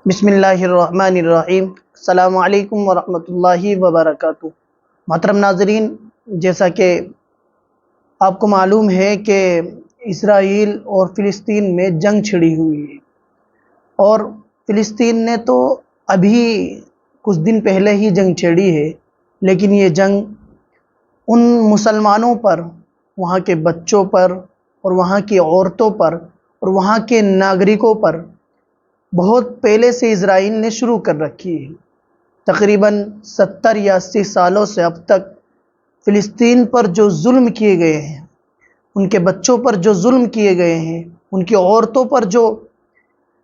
بسم اللہ الرحمن الرحیم۔ السلام علیکم ورحمۃ اللہ وبرکاتہ۔ محترم ناظرین، جیسا کہ آپ کو معلوم ہے کہ اسرائیل اور فلسطین میں جنگ چھڑی ہوئی ہے، اور فلسطین نے تو ابھی کچھ دن پہلے ہی جنگ چھیڑی ہے، لیکن یہ جنگ ان مسلمانوں پر، وہاں کے بچوں پر اور وہاں کی عورتوں پر اور وہاں کے ناگرکوں پر بہت پہلے سے اسرائیل نے شروع کر رکھی ہے۔ تقریباً 70 یا 80 سالوں سے اب تک فلسطین پر جو ظلم کیے گئے ہیں، ان کے بچوں پر جو ظلم کیے گئے ہیں، ان کی عورتوں پر جو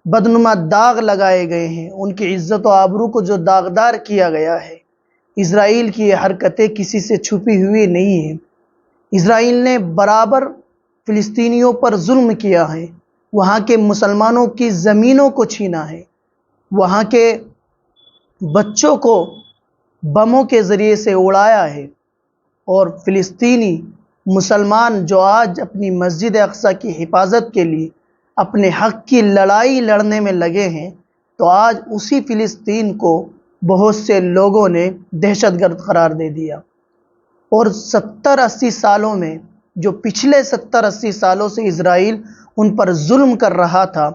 بدنما داغ لگائے گئے ہیں، ان کی عزت و آبرو کو جو داغدار کیا گیا ہے، اسرائیل کی یہ حرکتیں کسی سے چھپی ہوئی نہیں ہیں۔ اسرائیل نے برابر فلسطینیوں پر ظلم کیا ہے، وہاں کے مسلمانوں کی زمینوں کو چھینا ہے، وہاں کے بچوں کو بموں کے ذریعے سے اڑایا ہے، اور فلسطینی مسلمان جو آج اپنی مسجد اقصی کی حفاظت کے لیے اپنے حق کی لڑائی لڑنے میں لگے ہیں، تو آج اسی فلسطین کو بہت سے لوگوں نے دہشت گرد قرار دے دیا۔ اور 70-80 سالوں میں، جو پچھلے 70-80 سالوں سے اسرائیل ان پر ظلم کر رہا تھا،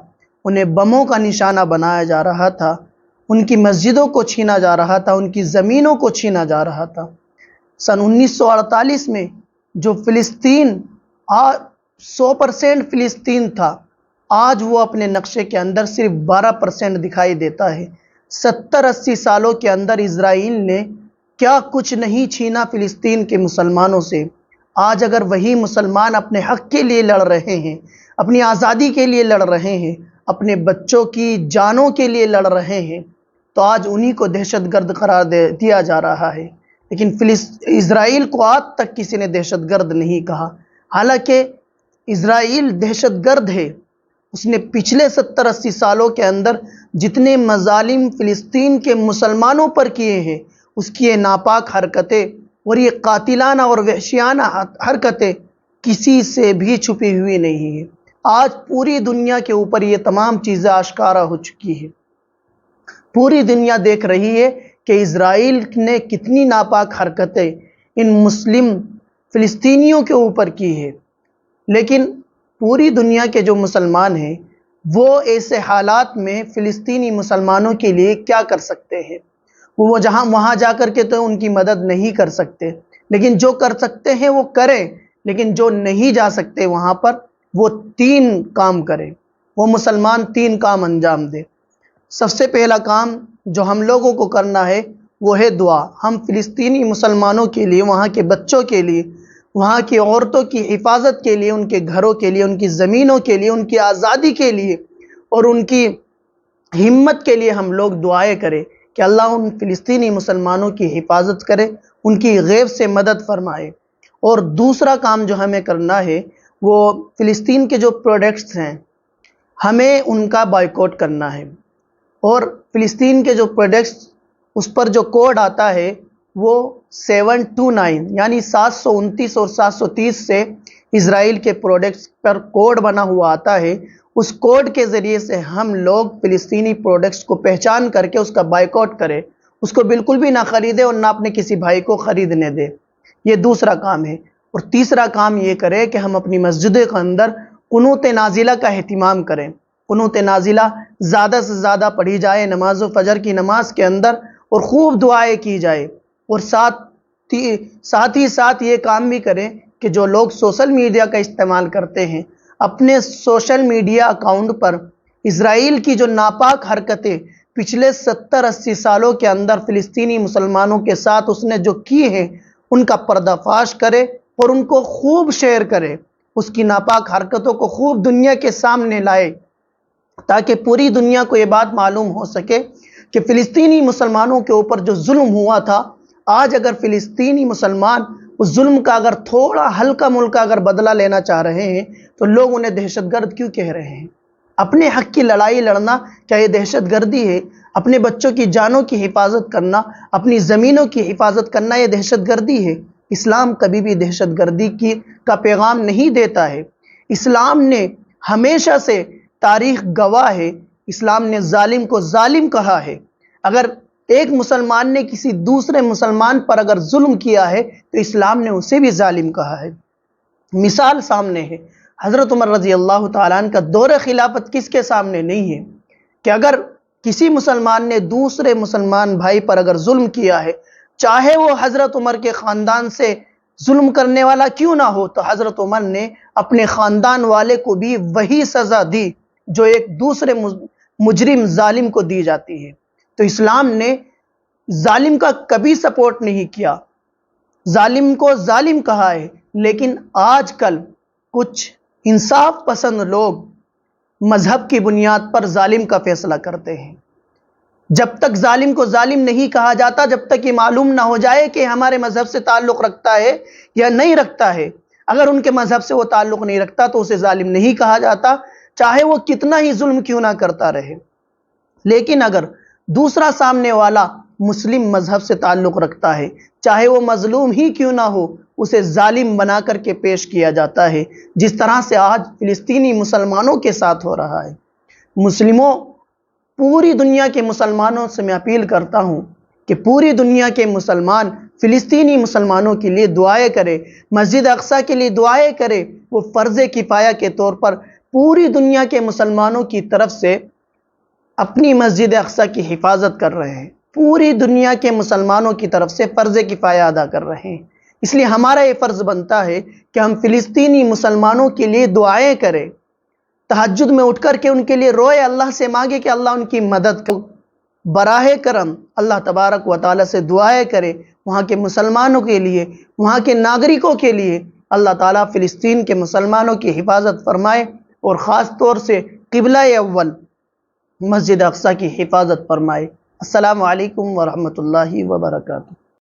انہیں بموں کا نشانہ بنایا جا رہا تھا، ان کی مسجدوں کو چھینا جا رہا تھا، ان کی زمینوں کو چھینا جا رہا تھا۔ سن 1948 میں جو فلسطین 100% فلسطین تھا، آج وہ اپنے نقشے کے اندر صرف 12% دکھائی دیتا ہے۔ 70-80 سالوں کے اندر اسرائیل نے کیا کچھ نہیں چھینا فلسطین کے مسلمانوں سے۔ آج اگر وہی مسلمان اپنے حق کے لیے لڑ رہے ہیں، اپنی آزادی کے لیے لڑ رہے ہیں، اپنے بچوں کی جانوں کے لیے لڑ رہے ہیں، تو آج انہی کو دہشت گرد قرار دیا جا رہا ہے۔ لیکن اسرائیل کو آج تک کسی نے دہشت گرد نہیں کہا، حالانکہ اسرائیل دہشت گرد ہے۔ اس نے پچھلے 70-80 سالوں کے اندر جتنے مظالم فلسطین کے مسلمانوں پر کیے ہیں، اس کی یہ ناپاک حرکتیں اور یہ قاتلانہ اور وحشیانہ حرکتیں کسی سے بھی چھپی ہوئی نہیں ہیں۔ آج پوری دنیا کے اوپر یہ تمام چیزیں آشکارا ہو چکی ہیں۔ پوری دنیا دیکھ رہی ہے کہ اسرائیل نے کتنی ناپاک حرکتیں ان مسلم فلسطینیوں کے اوپر کی ہے، لیکن پوری دنیا کے جو مسلمان ہیں، وہ ایسے حالات میں فلسطینی مسلمانوں کے لیے کیا کر سکتے ہیں؟ وہ وہاں جا کر کے تو ان کی مدد نہیں کر سکتے، لیکن جو کر سکتے ہیں وہ کریں، لیکن جو نہیں جا سکتے وہاں پر، وہ 3 کام کریں۔ وہ مسلمان 3 کام انجام دے۔ سب سے پہلا کام جو ہم لوگوں کو کرنا ہے وہ ہے دعا۔ ہم فلسطینی مسلمانوں کے لیے، وہاں کے بچوں کے لیے، وہاں کی عورتوں کی حفاظت کے لیے، ان کے گھروں کے لیے، ان کی زمینوں کے لیے، ان کی آزادی کے لیے اور ان کی ہمت کے لیے ہم لوگ دعائیں کریں کہ اللہ ان فلسطینی مسلمانوں کی حفاظت کرے، ان کی غیب سے مدد فرمائے۔ اور دوسرا کام جو ہمیں کرنا ہے وہ فلسطین کے جو پروڈکٹس ہیں، ہمیں ان کا بائیکاٹ کرنا ہے، اور فلسطین کے جو پروڈکٹس، اس پر جو کوڈ آتا ہے وہ 729 یعنی 729 اور 730 سے اسرائیل کے پروڈکٹس پر کوڈ بنا ہوا آتا ہے۔ اس کوڈ کے ذریعے سے ہم لوگ فلسطینی پروڈکٹس کو پہچان کر کے اس کا بائیکاٹ کریں، اس کو بالکل بھی نہ خریدیں اور نہ اپنے کسی بھائی کو خریدنے دیں۔ یہ دوسرا کام ہے۔ اور تیسرا کام یہ کریں کہ ہم اپنی مسجدوں کے اندر قنوت نازلہ کا اہتمام کریں۔ قنوت نازلہ زیادہ سے زیادہ پڑھی جائے نماز و فجر کی نماز کے اندر، اور خوب دعائیں کی جائے۔ اور ساتھ ہی ساتھ یہ کام بھی کریں کہ جو لوگ سوشل میڈیا کا استعمال کرتے ہیں، اپنے سوشل میڈیا اکاؤنٹ پر اسرائیل کی جو ناپاک حرکتیں پچھلے 70-80 سالوں کے اندر فلسطینی مسلمانوں کے ساتھ اس نے جو کی ہیں، ان کا پردہ فاش کرے اور ان کو خوب شیئر کرے، اس کی ناپاک حرکتوں کو خوب دنیا کے سامنے لائے، تاکہ پوری دنیا کو یہ بات معلوم ہو سکے کہ فلسطینی مسلمانوں کے اوپر جو ظلم ہوا تھا، آج اگر فلسطینی مسلمان اس ظلم کا اگر تھوڑا ہلکا ملکا اگر بدلہ لینا چاہ رہے ہیں، تو لوگ انہیں دہشت گرد کیوں کہہ رہے ہیں؟ اپنے حق کی لڑائی لڑنا کیا یہ دہشت گردی ہے؟ اپنے بچوں کی جانوں کی حفاظت کرنا، اپنی زمینوں کی حفاظت کرنا، یہ دہشت گردی ہے؟ اسلام کبھی بھی دہشت گردی کا پیغام نہیں دیتا ہے۔ اسلام نے ہمیشہ سے، تاریخ گواہ ہے اسلام نے ظالم کو ظالم کہا ہے۔ اگر ایک مسلمان نے کسی دوسرے مسلمان پر اگر ظلم کیا ہے تو اسلام نے اسے بھی ظالم کہا ہے۔ مثال سامنے ہے، حضرت عمر رضی اللہ تعالیٰ عنہ کا دور خلافت کس کے سامنے نہیں ہے کہ اگر کسی مسلمان نے دوسرے مسلمان بھائی پر اگر ظلم کیا ہے، چاہے وہ حضرت عمر کے خاندان سے ظلم کرنے والا کیوں نہ ہو، تو حضرت عمر نے اپنے خاندان والے کو بھی وہی سزا دی جو ایک دوسرے مجرم ظالم کو دی جاتی ہے۔ تو اسلام نے ظالم کا کبھی سپورٹ نہیں کیا، ظالم کو ظالم کہا ہے۔ لیکن آج کل کچھ انصاف پسند لوگ مذہب کی بنیاد پر ظالم کا فیصلہ کرتے ہیں۔ جب تک ظالم کو ظالم نہیں کہا جاتا، جب تک یہ معلوم نہ ہو جائے کہ ہمارے مذہب سے تعلق رکھتا ہے یا نہیں رکھتا ہے، اگر ان کے مذہب سے وہ تعلق نہیں رکھتا تو اسے ظالم نہیں کہا جاتا، چاہے وہ کتنا ہی ظلم کیوں نہ کرتا رہے۔ لیکن اگر دوسرا سامنے والا مسلم مذہب سے تعلق رکھتا ہے، چاہے وہ مظلوم ہی کیوں نہ ہو، اسے ظالم بنا کر کے پیش کیا جاتا ہے، جس طرح سے آج فلسطینی مسلمانوں کے ساتھ ہو رہا ہے۔ مسلموں، پوری دنیا کے مسلمانوں سے میں اپیل کرتا ہوں کہ پوری دنیا کے مسلمان فلسطینی مسلمانوں کے لیے دعائیں کرے، مسجد اقصیٰ کے لیے دعائیں کرے۔ وہ فرض کفایہ کے طور پر پوری دنیا کے مسلمانوں کی طرف سے اپنی مسجد اقصیٰ کی حفاظت کر رہے ہیں، پوری دنیا کے مسلمانوں کی طرف سے فرض کفایہ ادا کر رہے ہیں۔ اس لیے ہمارا یہ فرض بنتا ہے کہ ہم فلسطینی مسلمانوں کے لیے دعائیں کریں، تہجد میں اٹھ کر کے ان کے لیے روئے، اللہ سے مانگے کہ اللہ ان کی مدد کرے۔ براہ کرم اللہ تبارک و تعالیٰ سے دعائیں کرے وہاں کے مسلمانوں کے لیے، وہاں کے ناگرکوں کے لیے۔ اللہ تعالیٰ فلسطین کے مسلمانوں کی حفاظت فرمائے اور خاص طور سے قبلہ اول مسجد اقصیٰ کی حفاظت فرمائے۔ السلام علیکم ورحمۃ اللہ وبرکاتہ۔